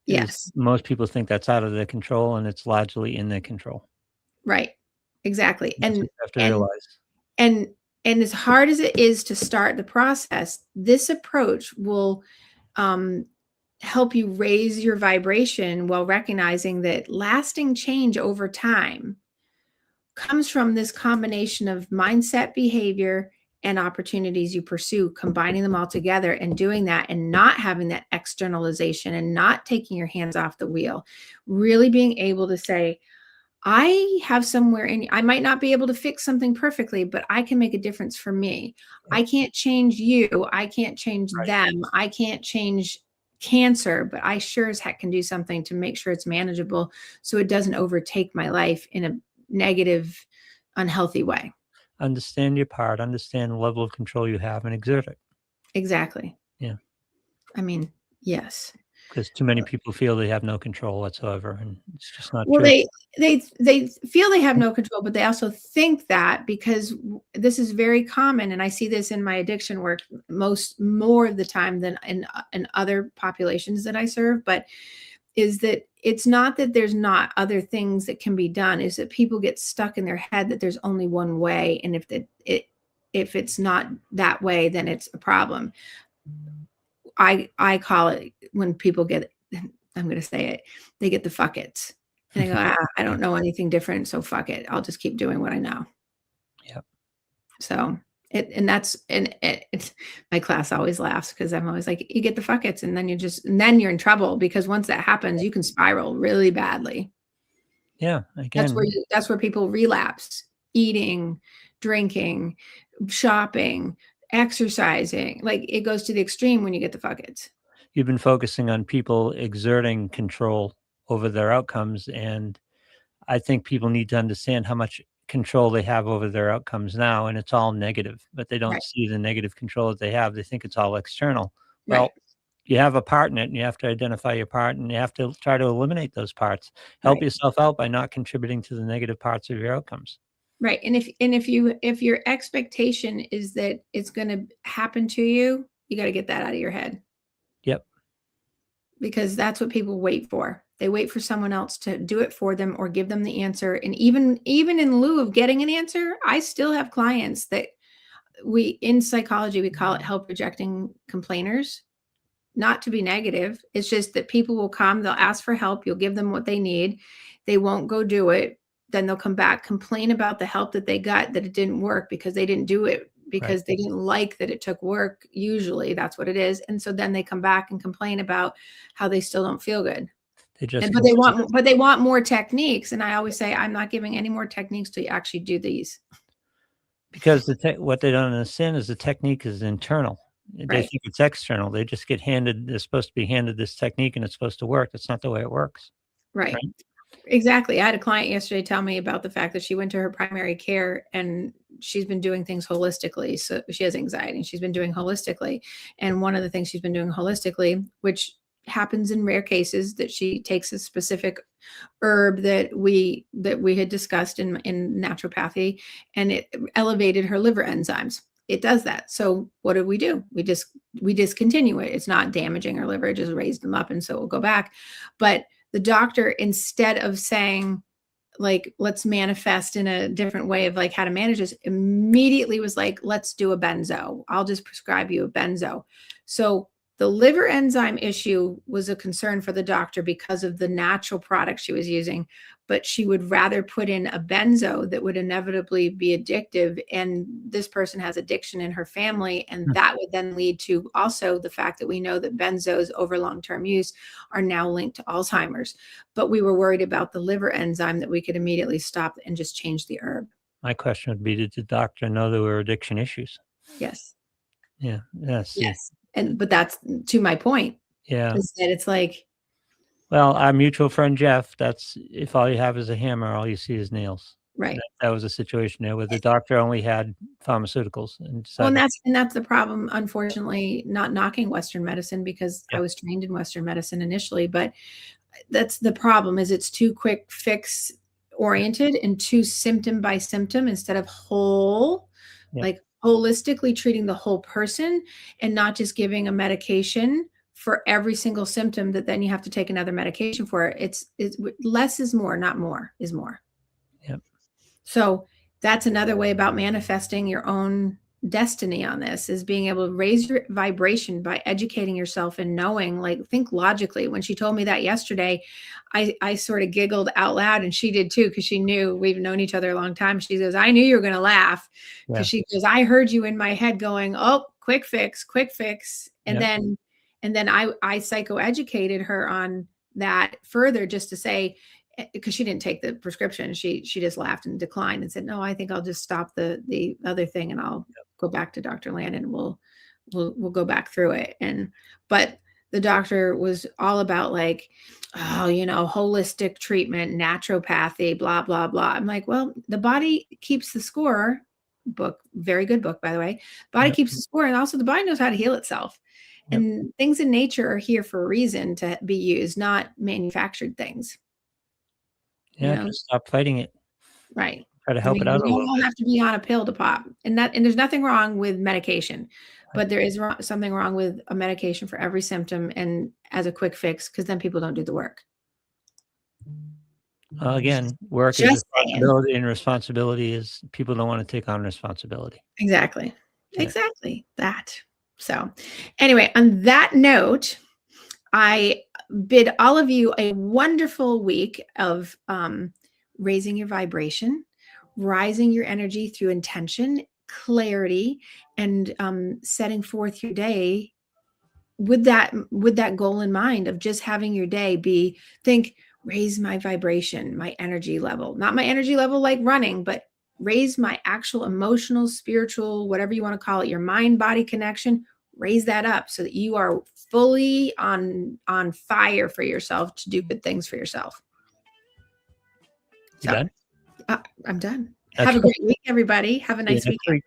is, Yes. most people think that's out of their control, and it's largely in their control. Right. Exactly. That's what you have to And realize. and and as hard as it is to start the process, this approach will um, help you raise your vibration while recognizing that lasting change over time comes from this combination of mindset, behavior, and opportunities you pursue, combining them all together and doing that and not having that externalization and not taking your hands off the wheel. Really being able to say, I have somewhere in, I might not be able to fix something perfectly, but I can make a difference for me. Yep. I can't change you. I can't change Right. them. I can't change cancer, but I sure as heck can do something to make sure it's manageable so it doesn't overtake my life in a negative, unhealthy way. Understand your part, understand the level of control you have, and exert it. Exactly. Yeah. I mean, yes. Because too many people feel they have no control whatsoever, and it's just not Well, true. they feel they have no control, but they also think that because this is very common, and I see this in my addiction work more of the time than in other populations that I serve. But is that it's not that there's not other things that can be done, is that people get stuck in their head that there's only one way, and if it's not that way, then it's a problem. I call it when people get, I'm going to say it, they get the fuck it. And they go, I don't know anything different. So fuck it. I'll just keep doing what I know. Yep. So it's my class always laughs because I'm always like, you get the fuck it's, and then then you're in trouble because once that happens, you can spiral really badly. Yeah. Again, That's where people relapse, eating, drinking, shopping, exercising. Like it goes to the extreme when you get the fuck it's. you've been focusing on people exerting control over their outcomes, and I think people need to understand how much control they have over their outcomes now, and it's all negative, but they don't Right. see the negative control that they have. They think it's all external. Right. Well, you have a part in it, and you have to identify your part, and you have to try to eliminate those parts. Help Right. yourself out by not contributing to the negative parts of your outcomes. Right. And if your expectation is that it's going to happen to you, you got to get that out of your head Yep. because that's what people wait for. They wait for someone else to do it for them or give them the answer. And even in lieu of getting an answer, I still have clients that we in psychology we call it help rejecting complainers. Not to be negative. It's just that people will come, they'll ask for help, you'll give them what they need. They won't go do it. Then they'll come back, complain about the help that they got, that it didn't work because they didn't do it Right. because they didn't like that it took work. Usually that's what it is. And so then they come back and complain about how they still don't feel good. They just But continue. they want more techniques. And I always say, I'm not giving any more techniques till you actually do these. Because what they don't understand is the technique is internal. They Right. think it's external. They just get handed. They're supposed to be handed this technique, and it's supposed to work. That's not the way it works. Right. Right. Exactly. I had a client yesterday tell me about the fact that she went to her primary care and she's been doing things holistically. So she has anxiety and she's been doing holistically. And one of the things she's been doing holistically, which happens in rare cases, that she takes a specific herb that we had discussed in naturopathy, and it elevated her liver enzymes. It does that. So what do? We discontinue it. It's not damaging her liver, it just raised them up, and so it will go back. But the doctor, instead of saying, like, let's manifest in a different way of like how to manage this, immediately was like, let's do a benzo. I'll just prescribe you a benzo. So the liver enzyme issue was a concern for the doctor because of the natural product she was using, but she would rather put in a benzo that would inevitably be addictive. And this person has addiction in her family. And that would then lead to also the fact that we know that benzos over long-term use are now linked to Alzheimer's. But we were worried about the liver enzyme that we could immediately stop and just change the herb. My question would be, did the doctor know there were addiction issues? Yes. Yeah. Yes. Yes. But that's to my point. Yeah. Is that it's like, Well, our mutual friend Jeff, that's if all you have is a hammer, all you see is nails. Right. That was a situation there where the doctor only had pharmaceuticals and Well, decided, and that's the problem, unfortunately, not knocking Western medicine because yeah, I was trained in Western medicine initially, but that's the problem is it's too quick fix oriented and too symptom by symptom instead of whole, yeah, like holistically treating the whole person and not just giving a medication for every single symptom that then you have to take another medication for. It's less is more, not more is more. yeah, So that's another way about manifesting your own destiny on this is being able to raise your vibration by educating yourself and knowing, like, think logically. When she told me that yesterday, I sort of giggled out loud, and she did too, because she knew we've known each other a long time. She goes, I knew you were going to laugh, because yeah, she goes, I heard you in my head going, oh, quick fix, quick fix. And yeah, then I psychoeducated her on that further, just to say, because she didn't take the prescription. She just laughed and declined and said, no, I think I'll just stop the other thing and I'll go back to Dr. Lannon and we'll go back through it. But the doctor was all about, like, oh, holistic treatment, naturopathy, blah, blah, blah. I'm like, well, the body keeps the score. Book, very good book, by the way. Body yeah, keeps the score, and also the body knows how to heal itself. yeah. And things in nature are here for a reason to be used, not manufactured things. You Yeah, know, just stop fighting it. right. Try to I help it mean, we out a don't little all bit. have to be on a pill to pop, and there's nothing wrong with medication, Right. but there is something wrong with a medication for every symptom and as a quick fix, because then people don't do the work. Again, work is Just saying. responsibility, and responsibility is people don't want to take on responsibility. Exactly. Yeah. Exactly that. So, anyway, on that note, I bid all of you a wonderful week of raising your vibration, rising your energy through intention, clarity, and setting forth your day with that goal in mind of just having your day raise my vibration, my energy level, not my energy level like running, but raise my actual emotional, spiritual, whatever you want to call it, your mind body connection. Raise that up so that you are fully on fire for yourself to do good things for yourself. You So done? I'm done. That's Have a great week, everybody. Have a See you nice next weekend. week.